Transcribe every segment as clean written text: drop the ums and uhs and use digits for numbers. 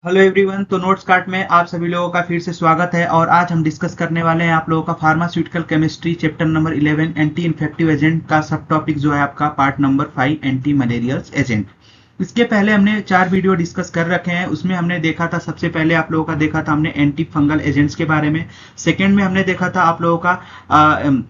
Hello everyone. तो notes card में आप सभी लोगों का फिर से स्वागत है और आज हम डिस्कस करने वाले हैं आप लोगों का pharmaceutical chemistry chapter number 11 anti infective agent का सब टॉपिक जो है आपका part number 5 anti malarial agent. इसके पहले हमने 4 वीडियो डिस्कस कर रखे हैं। उसमें हमने देखा था, सबसे पहले आप लोगों का देखा था हमने एंटी फंगल एजेंट्स के बारे में। सेकेंड में हमने देखा था आप लोगों का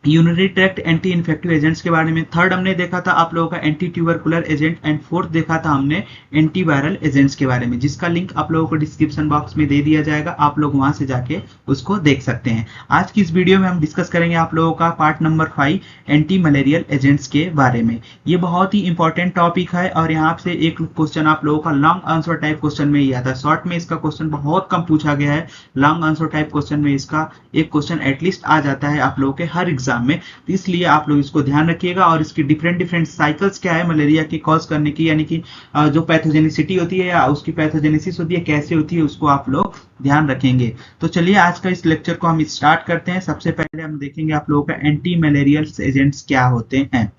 urinary tract anti infective agents के बारे में। थर्ड हमने देखा था आप लोगों का anti tubercular agent and fourth देखा था हमने एंटीवायरल एजेंट्स के बारे में, जिसका लिंक आप लोगों को डिस्क्रिप्शन बॉक्स में दे दिया जाएगा। आप लोग वहां से जाके उसको देख सकते हैं। आज की इस वीडियो में हम डिस्कस करेंगे आप लोगों का part number 5 anti malarial agents के बारे में। ये बहुत ही इंपॉर्टेंट टॉपिक है और यहाँ से एक क्वेश्चन आप लोगों का लॉन्ग आंसर टाइप क्वेश्चन में ही आता है। शॉर्ट में इसका क्वेश्चन बहुत कम पूछा गया है, लॉन्ग आंसर टाइप क्वेश्चन में इसका एक क्वेश्चन एटलीस्ट आ जाता है आप लोगों के हर एग्जाम में। तो इसलिए आप लोग इसको ध्यान रखिएगा। और इसकी डिफरेंट डिफरेंट साइकिल्स क्या है मलेरिया की कॉज करने की, यानी कि जो पैथोजेनिसिटी होती है या उसकी पैथोजेनेसिस होती है कैसे होती है, उसको आप लोग ध्यान रखेंगे। तो चलिए आज का इस लेक्चर को हम स्टार्ट करते हैं। सबसे पहले हम देखेंगे आप लोगों का एंटी मलेरियल एजेंट्स क्या होते हैं।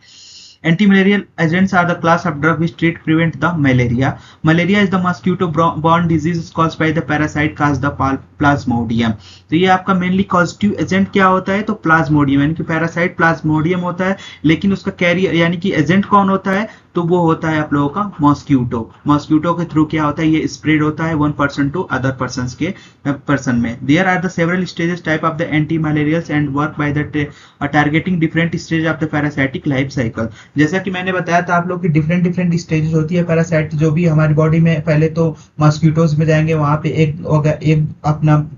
Antimalarial agents are the class of drug which treat prevent the malaria. Malaria is the mosquito-borne disease caused by the parasite caused the plasmodium. तो ये आपका मेनली कॉजेटिव एजेंट क्या होता है, तो प्लाज्मोडियम, यानी कि पैरासाइट प्लाज्मोडियम होता है। लेकिन उसका कैरियर यानी कि एजेंट कौन होता है, तो वो होता है आप लोगों का मॉस्क्यूटो। मॉस्क्यूटो के थ्रू क्या होता है, ये स्प्रेड होता है one person to other person के पर्सन में। There are the several stages type of the anti malarials and work by the targeting different stage of the parasitic life cycle. जैसा कि मैंने बताया था आप लोग की डिफरेंट डिफरेंट स्टेजेस होती है पैरासाइट जो भी हमारी बॉडी में। पहले तो मॉस्क्यूटोज में जाएंगे, वहां पे एक अपना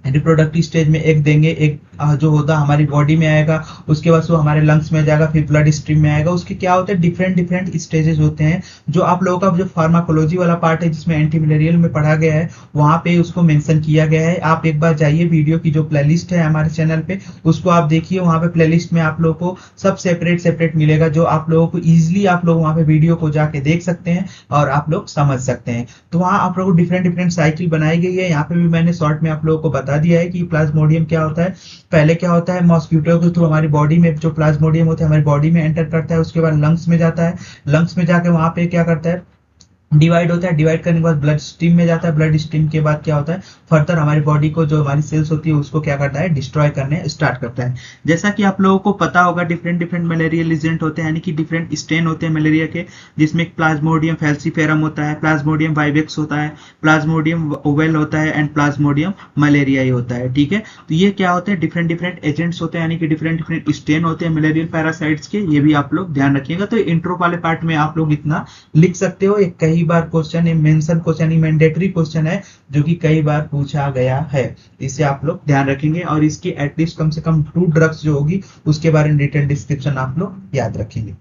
रिप्रोडक्टिव स्टेज में एक देंगे, एक जो होता हमारी बॉडी में आएगा, उसके बाद वो हमारे लंग्स में जाएगा, फिर ब्लड स्ट्रीम में आएगा। उसके क्या होता है, डिफरेंट डिफरेंट स्टेजेस होते हैं। जो आप लोगों का जो फार्माकोलॉजी वाला पार्ट है जिसमें एंटी मलेरियल में पढ़ा गया है, वहां पे उसको मेंशन किया गया है। आप एक बार जाइए, वीडियो की जो प्लेलिस्ट है हमारे चैनल पे उसको आप देखिए। वहां पे प्लेलिस्ट में आप लोगों को सब सेपरेट सेपरेट मिलेगा, जो आप लोगों को इजिली आप लोग वहां पे वीडियो को जाके देख सकते हैं और आप लोग समझ सकते हैं। तो वहां आप लोगों को डिफरेंट डिफरेंट साइकिल बनाई गई है। यहाँ पे भी मैंने शॉर्ट में आप लोगों को बता दिया है कि प्लाज्मोडियम क्या होता है। पहले क्या होता है, मॉस्क्यूटो के थ्रू हमारी बॉडी में जो प्लाज्मोडियम होता है हमारी बॉडी में एंटर करता है। उसके बाद लंग्स में जाता है, लंग्स में जाके वहां पे क्या करता है, डिवाइड होता है। डिवाइड करने के बाद ब्लड स्ट्रीम में जाता है। ब्लड स्ट्रीम के बाद क्या होता है, फर्दर हमारी बॉडी को जो हमारी सेल्स होती है उसको क्या करता है, डिस्ट्रॉय करने स्टार्ट करता है। जैसा कि आप लोगों को पता होगा डिफरेंट डिफरेंट मलेरियल एजेंट होते हैं, यानी कि डिफरेंट स्ट्रेन होते हैं मलेरिया के, जिसमें प्लाज्मोडियम फैल्सीफेरम होता है, प्लाज्मोडियम वाइवेक्स होता है, प्लाज्मोडियम ओवेल होता है एंड प्लाज्मोडियम मलेरियाई होता है। ठीक है, तो ये क्या होते हैं, डिफरेंट डिफरेंट एजेंट्स होते हैं, यानी कि डिफरेंट डिफरेंट स्ट्रेन होते हैं मलेरियल पैरासाइट्स के। ये भी आप लोग ध्यान रखिएगा। तो इंट्रो वाले पार्ट में आप लोग इतना लिख सकते हो। एक कई बार question mention question, mandatory question है जो कि कई बार पूछा गया है। इसे आप लोग ध्यान रखेंगे और इसकी एटलीस्ट कम से कम 2 ड्रग्स जो होगी उसके बारे में डिटेल डिस्क्रिप्शन आप लोग याद रखेंगे।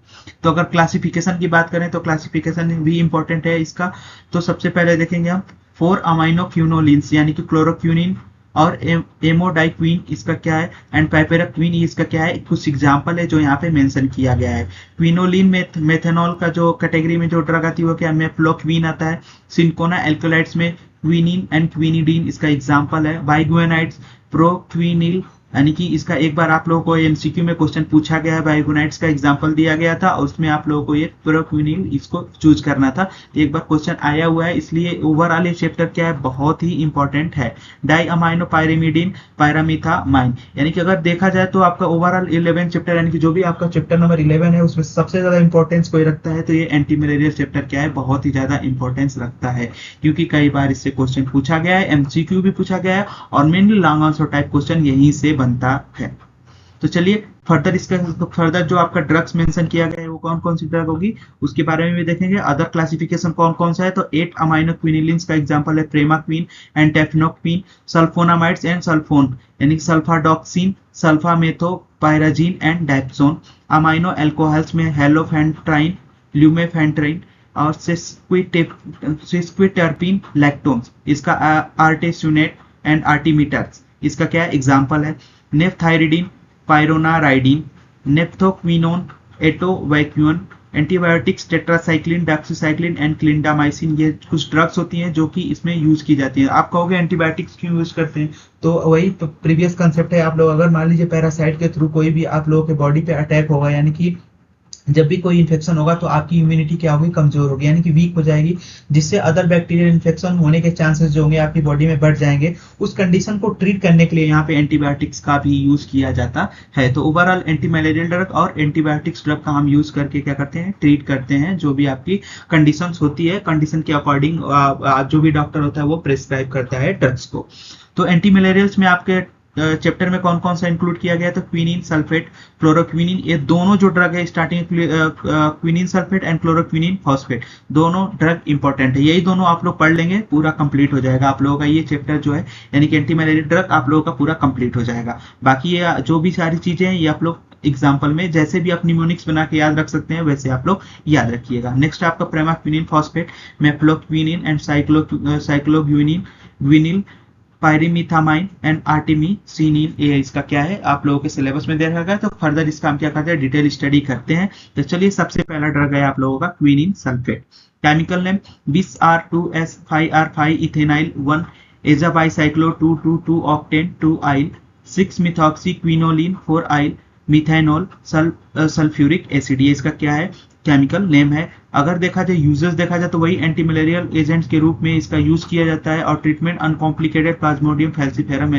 तो अगर क्लासिफिकेशन की बात करें तो क्लासिफिकेशन भी इंपॉर्टेंट है इसका। तो सबसे पहले देखेंगे हम 4 अमाइनो क्यूनोलिन्स, यानी कि क्लोरोक्यूनिन और एमोडाइक्विन इसका क्या है, एंड पाइपेराक्विन इसका क्या है, कुछ एग्जांपल है जो यहाँ पे मेंशन किया गया है। क्विनोलिन में मेथनॉल का जो कैटेगरी में जो ड्रग आती है वो क्या है, मेफ्लोक्विन आता है। सिंकोना एल्कोलाइड्स में क्विनिन एंड क्विनिडीन इसका एग्जांपल है। बाइगुएनाइड्स प्रोक्विनिल, यानी कि इसका एक बार आप लोगों को एमसीक्यू में क्वेश्चन पूछा गया है, बाइगुएनाइड्स का एग्जांपल दिया गया था और उसमें आप लोगों को ये प्रोक्विनिल इसको चूज करना था। एक बार क्वेश्चन आया हुआ है, इसलिए ओवरऑल ये चैप्टर क्या है, बहुत ही इंपॉर्टेंट है। डाई अमाइनो पायरिमिडीन पायरामिथामाइन, यानी कि अगर देखा जाए तो आपका ओवरऑल 11 चैप्टर, यानी कि जो भी आपका चैप्टर नंबर 11 है उसमें सबसे ज्यादा इंपॉर्टेंस कोई रखता है तो ये एंटी मलेरियल चैप्टर क्या है, बहुत ही ज्यादा इंपॉर्टेंस रखता है, क्योंकि कई बार इससे क्वेश्चन पूछा गया है, एमसीक्यू भी पूछा गया है और mainly long answer type question यहीं से बनता है। तो चलिए फर्दर इसका फर्दर जो आपका ड्रग्स मेंशन किया गया है वो कौन कौन सी ड्रग होगी उसके बारे में भी देखेंगे। अदर क्लासिफिकेशन कौन कौन सा है, तो 8 अमाइनो क्विनिलिन्स का एग्जांपल है प्रेमाक्विन एंड टेफनोक्विन। सल्फोनामाइड्स एंड सल्फोन, यानी सल्फाडॉक्सिन, सल्फामेथोपायराजीन एंड डायप्सोन। अमाइनो अल्कोहल्स में हेलोफेंट्राइन, ल्यूमेफेंट्राइन और सिस्क्विटर्पिन लैक्टोन्स, इसका आर्टेसुनेट एंड आर्टिमिटर्स इसका क्या एग्जांपल है। Naphthyridine, pyronaridine, naphthoquinone, atovaquone, antibiotics tetracycline, doxycycline and clindamycin, ये कुछ ड्रग्स होती हैं जो कि इसमें यूज की जाती हैं। आप कहोगे एंटीबायोटिक्स क्यों यूज करते हैं, तो वही प्रीवियस कंसेप्ट है। आप लोग अगर मान लीजिए पैरासाइट के थ्रू कोई भी आप लोगों के बॉडी पे अटैक होगा, यानी कि जब भी कोई इन्फेक्शन होगा तो आपकी इम्यूनिटी क्या होगी, कमजोर होगी, यानी कि वीक हो जाएगी, जिससे अदर बैक्टीरियल इन्फेक्शन होने के चांसेस जो होंगे आपकी बॉडी में बढ़ जाएंगे। उस कंडीशन को ट्रीट करने के लिए यहाँ पे एंटीबायोटिक्स का भी यूज किया जाता है। तो ओवरऑल एंटी मलेरियल ड्रग और एंटीबायोटिक्स ड्रग का हम यूज करके क्या करते हैं, ट्रीट करते हैं जो भी आपकी कंडीशन होती है, कंडीशन के अकॉर्डिंग जो भी डॉक्टर होता है वो प्रिस्क्राइब करता है ड्रग्स को। तो एंटी मलेरियल्स में आपके चैप्टर में कौन कौन सा इंक्लूड किया गया, तो क्विनिन सल्फेट, क्लोरोक्विनिन, ये दोनों जो ड्रग है starting, quinine sulphate and chloroquine phosphate, दोनों ड्रग इंपॉर्टेंट है। यही दोनों आप लोग पढ़ लेंगे, पूरा कंप्लीट हो जाएगा आप लोगों का ये चैप्टर जो है, यानी कि एंटी मलेरिया ड्रग आप लोगों का पूरा कंप्लीट हो जाएगा। बाकी ये जो भी सारी चीजें हैं ये आप लोग एग्जाम्पल में जैसे भी आप निमोनिक्स बना के याद रख सकते हैं वैसे आप लोग याद रखिएगा। नेक्स्ट आपका प्रेमाक्विनिन फॉस्फेट, मेफ्लोक्विनिन एंड साइक्लोग्विनिन, विनिल, पायरीमिथामाइन एंड आर्टिमिसिनिन, ये इसका क्या है आप लोगों के सिलेबस में दे रखा है। तो फर्दर इसका हम क्या करते हैं, डिटेल स्टडी करते हैं। तो चलिए सबसे पहला ड्रग है आप लोगों का quinine sulphate. Chemical name 20R2S5R5 ethenyl 1 एजाबाइसाइक्लो 222 octane 2 आइल 6 मिथॉक्सी क्विनोलिन 4 आइल मिथेनॉल सल्फ्यूरिक एसिड, ये इसका क्या है, केमिकल नेम है। अगर देखा जाए यूजेस देखा जाए तो वही एंटी मलेरियल एजेंट्स के रूप में इसका यूज किया जाता है। और treatment uncomplicated Plasmodium falciparum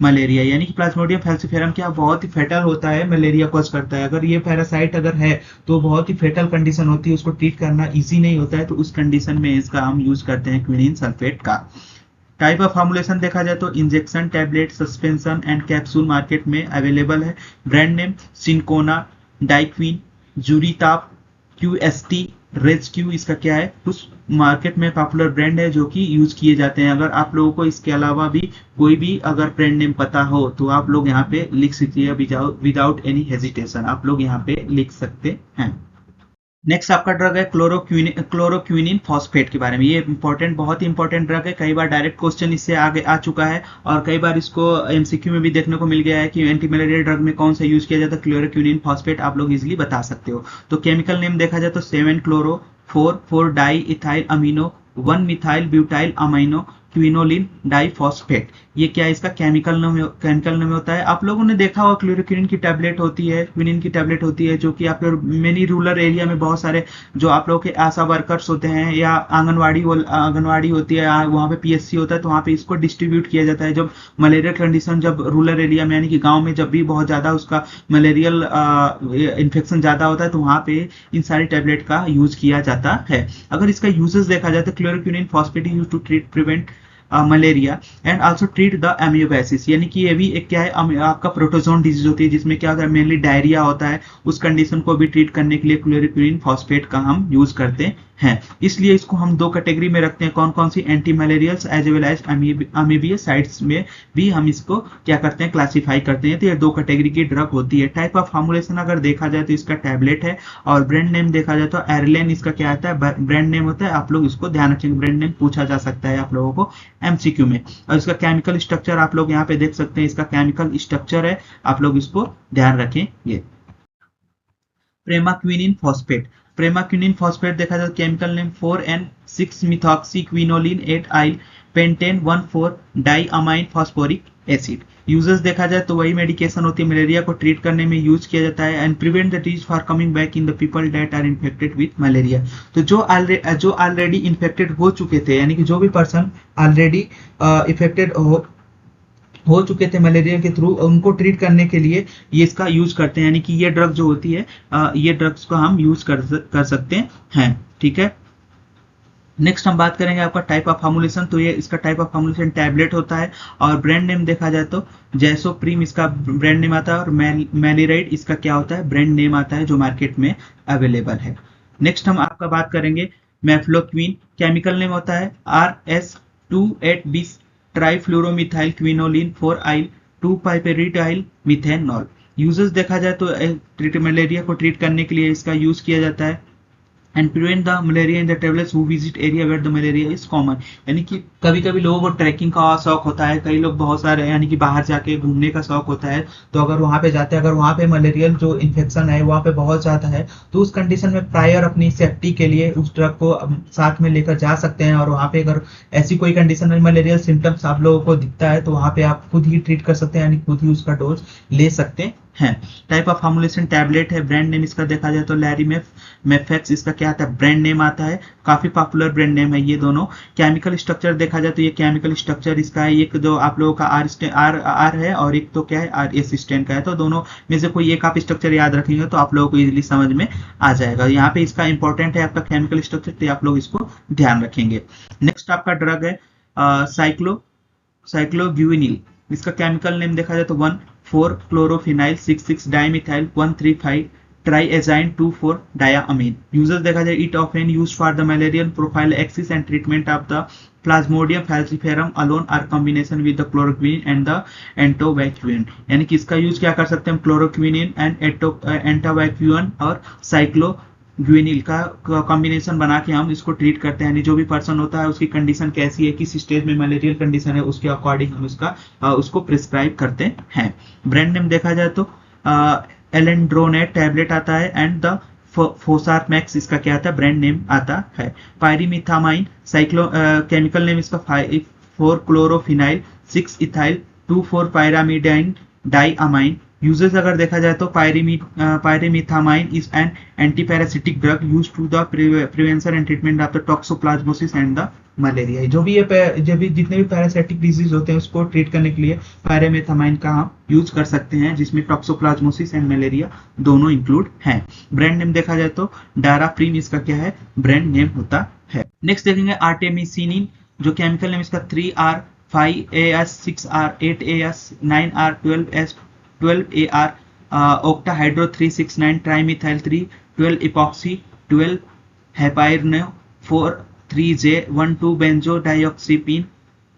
malaria, यानी कि प्लाज्मोडियम फैल्सीफेरम क्या बहुत ही फेटल होता है, मलेरिया कॉज करता है। अगर ये पैरासाइट अगर है तो बहुत ही फेटल कंडीशन होती है, उसको ट्रीट करना इजी नहीं होता है। तो उस कंडीशन में इसका हम यूज करते हैं क्विनिन सल्फेट का। टाइप ऑफ फॉर्मुलेशन देखा जाए तो injection, tablet, suspension and capsule market में अवेलेबल है। ब्रांड नेम सिंकोना, डाइक्विन, जूरीताप, क्यूएसटी, रेस्क्यू, इसका क्या है, कुछ मार्केट में पॉपुलर ब्रांड है जो कि यूज किए जाते हैं। अगर आप लोगों को इसके अलावा भी कोई भी अगर ब्रांड नेम पता हो तो आप लोग यहाँ पे लिख सकते हैं, विदाउट एनी हेजिटेशन आप लोग यहाँ पे लिख सकते हैं। नेक्स्ट आपका ड्रग है क्लोरोक्विनिन फॉस्फेट के बारे में। ये इंपॉर्टेंट, बहुत ही इंपॉर्टेंट ड्रग है। कई बार डायरेक्ट क्वेश्चन इससे आगे आ चुका है और कई बार इसको एमसीक्यू में भी देखने को मिल गया है कि एंटी मलेरिया ड्रग में कौन सा यूज किया जाता है। क्लोरोक्विनिन फॉस्फेट आप लोग इजिली बता सकते हो। तो केमिकल नेम देखा जाए तो 7 chloro 4 di ethyl amino 1 methyl butyl amino quinoline diphosphate, ये क्या है, इसका केमिकल नेम होता है। आप लोगों ने देखा होगा क्लोरोक्विनिन की टैबलेट होती है, क्विनिन की टैबलेट होती है, जो कि आप लोग मेनी रूरल एरिया में बहुत सारे जो आप लोग के आशा वर्कर्स होते हैं या आंगनवाड़ी होती है, वहाँ पे पीएससी होता है, तो वहाँ पे इसको डिस्ट्रीब्यूट किया जाता है। जब मलेरिया कंडीशन जब रूरल एरिया में यानी कि गाँव में जब भी बहुत ज्यादा उसका मलेरियल इन्फेक्शन ज्यादा होता है तो वहाँ पे इन सारी टैबलेट का यूज किया जाता है। अगर इसका यूजेस देखा जाए तो chloroquine phosphate use to prevent malaria and also treat the amoebiasis, यानी कि ये भी एक क्या है, आपका प्रोटोजोन डिजीज होती है जिसमें क्या होता है, मेनली डायरिया होता है। उस कंडीशन को भी ट्रीट करने के लिए क्लोरोक्विनिन फॉस्फेट का हम यूज करते हैं। इसलिए इसको हम दो कैटेगरी में रखते हैं, कौन कौन सी, एंटी मलेरियल्स एज वेल एज अमीबियासाइड्स में भी हम इसको क्या करते हैं, क्लासिफाई करते हैं। तो ये दो कैटेगरी की ड्रग होती है। टाइप ऑफ फॉर्मुलेशन अगर देखा जाए तो इसका टैबलेट है और ब्रांड नेम देखा जाए तो एरलेन इसका क्या आता है, ब्रांड नेम होता है। आप लोग इसको ध्यान रखेंगे, ब्रांड नेम पूछा जा सकता है आप लोगों को एमसीक्यू में। और इसका केमिकल स्ट्रक्चर आप लोग यहाँ पे देख सकते हैं, इसका केमिकल स्ट्रक्चर है, आप लोग इसको ध्यान रखेंगे। प्रेमाक्विनिन फॉस्फेट देखा जाए chemical name 4N6 methoxy quinoline 8 yl pentane 1,4 diamine phosphoric acid. Uses देखा जाए तो वही मेडिकेशन होती है, मलेरिया को ट्रीट करने में यूज किया जाता है and prevent the disease for coming back in the people that are infected with malaria. तो जो ऑलरेडी इन्फेक्टेड हो चुके थे, यानी कि जो भी पर्सन ऑलरेडी इफेक्टेड हो चुके थे मलेरिया के थ्रू, उनको ट्रीट करने के लिए ये इसका यूज करते हैं। यानी कि ये ड्रग जो होती है ये ड्रग्स को हम यूज कर सकते हैं। ठीक है, नेक्स्ट हम बात करेंगे आपका टाइप ऑफ फॉर्मुलेशन। तो ये इसका टाइप ऑफ फॉर्मुलेशन टैबलेट होता है और ब्रांड नेम देखा जाए तो जैसोप्रीम इसका ब्रांड नेम आता है और मेलिराइड इसका क्या होता है, ब्रांड नेम आता है जो मार्केट में अवेलेबल है। नेक्स्ट हम आपका बात करेंगे मेफ्लोक्विन, केमिकल नेम होता है RS2820 ट्राइफ्लोरोमिथाइल क्विनोलिन 4 आइल 2 पाइपेरिडाइल मिथेनॉल। यूजेस देखा जाए तो मलेरिया को ट्रीट करने के लिए इसका यूज किया जाता है and prevent the malaria in the travellers who visit area where the malaria is common. यानी कि कभी कभी लोगों को ट्रैकिंग का शौक होता है, कई लोग बहुत सारे यानी कि बाहर जाके घूमने का शौक होता है, तो अगर वहां पे जाते हैं, अगर वहां पे मलेरियल जो इन्फेक्शन है वहां पे बहुत ज्यादा है, तो उस कंडीशन में प्रायर अपनी सेफ्टी के लिए उस ड्रग को साथ में लेकर जा सकते हैं। और वहां पे अगर ऐसी कोई कंडीशन में मलेरियल सिम्टम्स आप लोगों को दिखता है तो वहां पे आप खुद ही ट्रीट कर सकते हैं, यानी खुद ही उसका डोज ले सकते है। टाइप ऑफ फॉर्मुलेशन टैबलेट है। ब्रांड नेम इसका देखा जाए तो लैरीमेफ, मेफेक्स इसका क्या आता है, ब्रांड नेम आता है, काफी पॉपुलर ब्रांड नेम है ये दोनों। केमिकल स्ट्रक्चर देखा जाए तो ये केमिकल स्ट्रक्चर इसका है, एक जो आप लोगों का आर है और एक तो क्या है आर एस स्टैंड का है, तो दोनों में से कोई एक आप स्ट्रक्चर याद रखेंगे तो आप लोगों को इजिली समझ में आ जाएगा। यहाँ पे इसका इंपॉर्टेंट है आपका केमिकल स्ट्रक्चर, तो आप लोग इसको ध्यान रखेंगे। नेक्स्ट आपका ड्रग है साइक्लोग्यूनिल। इसका केमिकल नेम देखा जाए तो chlorophenyl 6,6 dimethyl 1,3,5 triazine 2,4 diamine. Uses देखा जाए it often used for the malarial prophylaxis and treatment of the Plasmodium falciparum alone और combination with the chloroquine and the atovaquone. यानी कि इसका यूज क्या कर सकते हैं हम, क्लोरोक्विन एंड एंटोवैक्यून और साइक्लोग्यूनिल का कॉम्बिनेशन बना के हम इसको ट्रीट करते हैं। यानी जो भी पर्सन होता है उसकी कंडीशन कैसी है, किस स्टेज में मलेरियल कंडीशन है, उसके अकॉर्डिंग हम उसको प्रिस्क्राइब करते हैं। ब्रांड नेम देखा जाए तो एलेंड्रोनेट टैबलेट आता है एंड द फोसारमैक्स इसका क्या आता है, ब्रांड नेम आता है। पायरीमिथामाइन केमिकल नेम इसका 4-क्लोरोफिनाइल 6-इथाइल 2,4 पायरामिडाइन डाइअमाइन। यूजेस अगर देखा जाए तो pyrimethamine is an antiparasitic drug used to the prevention and treatment of the toxoplasmosis and the malaria. जो भी जितने भी पैरासाइटिक डिजीज होते हैं उसको ट्रीट करने के लिए पायरीमिथामाइन का हम यूज कर सकते हैं, जिसमें टॉक्सोप्लाज्मोसिस एंड मलेरिया दोनों इंक्लूड हैं। ब्रांड नेम देखा जाए तो डाराप्रीम इसका क्या है, ब्रांड नेम होता है। नेक्स्ट देखेंगे आर्टेमिसिनिन, जो केमिकल नेम इसका 3R 5AS 6R 8AS 9R 12AR octahydro 369 trimethyl 3 12 epoxy 12 heparino 4 3J 12 benzodiazepine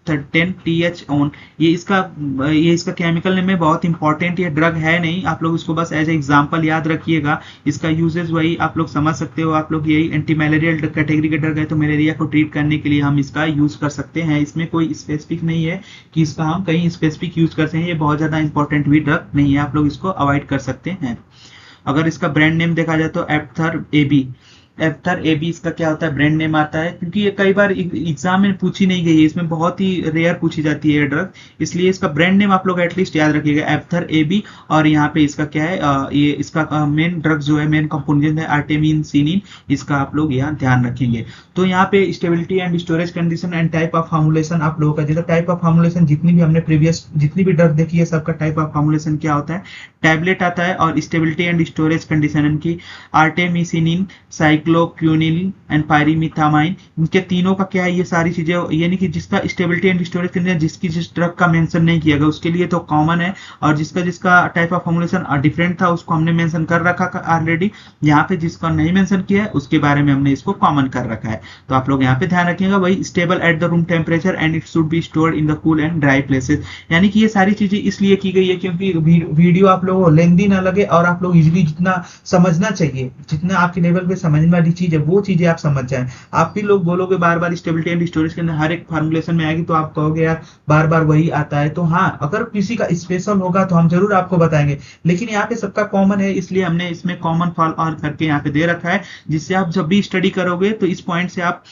10 TH on. ये इसका केमिकल नेम में बहुत इंपॉर्टेंट ये ड्रग है नहीं, आप लोग इसको बस एज एग्जांपल याद रखिएगा। इसका यूजेस वही आप लोग समझ सकते हो, आप लोग यही एंटी मलेरियल कैटेगरी का ड्रग है, तो मलेरिया को ट्रीट करने के लिए हम इसका यूज कर सकते हैं। इसमें कोई स्पेसिफिक नहीं है कि इसका हम कहीं स्पेसिफिक यूज करते हैं, ये बहुत ज्यादा इंपॉर्टेंट भी ड्रग नहीं है, आप लोग इसको अवॉइड कर सकते हैं। अगर इसका ब्रांड नेम देखा जाए तो एप्थर एबी इसका क्या होता है, ब्रांड नेम आता है, क्योंकि ये कई बार एग्जाम में पूछी नहीं गई है, इसमें बहुत ही रेयर पूछी जाती है ड्रग, इसलिए इसका ब्रांड नेम आप लोग एटलीस्ट याद रखिएगा, एप्थर एबी। और यहाँ पे इसका क्या है, ये इसका मेन ड्रग जो है, मेन कंपोनेंट है आर्टेमिसिनिन, इसका आप लोग यहाँ ध्यान रखेंगे। तो यहाँ पे stability and storage condition and type of formulation आप लोगों का, जैसे टाइप ऑफ फॉर्मुलेशन जितनी भी हमने प्रीवियस जितनी भी ड्रग देखी है सबका टाइप ऑफ फॉर्मुलेशन क्या होता है, टैबलेट आता है। और स्टेबिलिटी एंड स्टोरेज कंडीशन की आर्टेमिसिनिन, साइक्लोक्यूनिल एंड पायरीमिथामाइन, इनके तीनों का क्या है, ये सारी चीजें यानी कि जिसका स्टेबिलिटी एंड स्टोरेज कंडीशन जिस ड्रग का मेंशन नहीं किया गया उसके लिए तो कॉमन है, और जिसका टाइप ऑफ फॉर्मुलेशन डिफरेंट था उसको हमने मेंशन कर रखा ऑलरेडी। यहाँ पे जिसका नहीं मेंशन किया है उसके बारे में हमने इसको कॉमन कर रखा है, तो आप लोग यहाँ पे ध्यान रखिएगा। वही stable at the room temperature and it should be stored in the cool and dry places. यानी कि ये सारी चीजें इसलिए की गई है क्योंकि वीडियो आप लोगों को लेंदी ना लगे और आप लोग इजिली जितना समझना चाहिए, जितना आपके लेवल पे समझने वाली चीज है वो चीजें आप समझ जाएं। आप भी लोग बोलोगे बार बार स्टेबिलिटी एंड स्टोरेज के अंदर हर एक फॉर्मुलेशन में आएगी तो आप कहोगे यार बार बार वही आता है, तो हाँ अगर किसी का स्पेशल होगा तो हम जरूर आपको बताएंगे, लेकिन यहाँ पे सबका कॉमन है इसलिए हमने इसमें कॉमन फॉल ऑल करके यहाँ पे दे रखा है, जिससे आप जब भी स्टडी करोगे तो इस पॉइंट से आप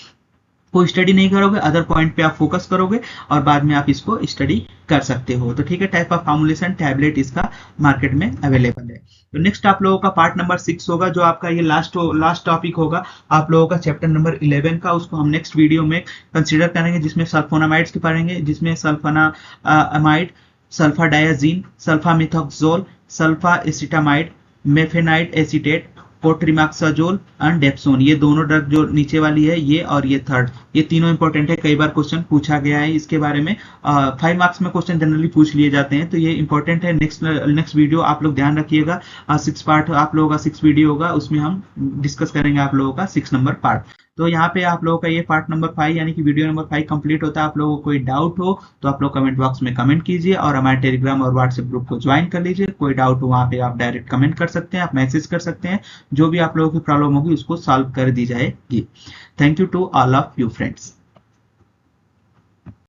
कोई स्टडी नहीं करोगे, अदर पॉइंट पे आप फोकस करोगे और बाद में आप इसको स्टडी कर सकते हो। तो ठीक है, टाइप ऑफ फॉर्मुलेशन टैबलेट इसका मार्केट में अवेलेबल है। तो नेक्स्ट आप लोगों का पार्ट नंबर 6 होगा, जो आपका ये लास्ट टॉपिक होगा आप लोगों का चैप्टर नंबर 11 का, उसको हम नेक्स्ट वीडियो में कंसीडर करेंगे, जिसमें सल्फोनामाइड्स की पढ़ेंगे, जिसमें sulphonamide, sulphadiazine, sulphamethoxazole, sulpha acetamide, mafenide acetate, cotrimoxazole and dapsone, ये दोनों ड्रग जो नीचे वाली है ये और ये थर्ड, ये तीनों इंपॉर्टेंट है, कई बार क्वेश्चन पूछा गया है इसके बारे में, 5 मार्क्स में क्वेश्चन जनरली पूछ लिए जाते हैं, तो ये इंपॉर्टेंट है। नेक्स्ट वीडियो आप लोग ध्यान रखिएगा, 6 पार्ट आप लोगों का 6 वीडियो होगा, उसमें हम डिस्कस करेंगे आप लोगों का 6 नंबर पार्ट। तो यहाँ पे आप लोगों का ये पार्ट नंबर 5 यानी कि वीडियो नंबर 5 कंप्लीट होता है। आप लोगों को कोई डाउट हो तो आप लोग कमेंट बॉक्स में कमेंट कीजिए और हमारे टेलीग्राम और व्हाट्सएप ग्रुप को ज्वाइन कर लीजिए। कोई डाउट हो वहाँ पे आप डायरेक्ट कमेंट कर सकते हैं, आप मैसेज कर सकते हैं, जो भी आप लोगों की प्रॉब्लम होगी उसको सॉल्व कर दी जाएगी। Thank you to all of you friends.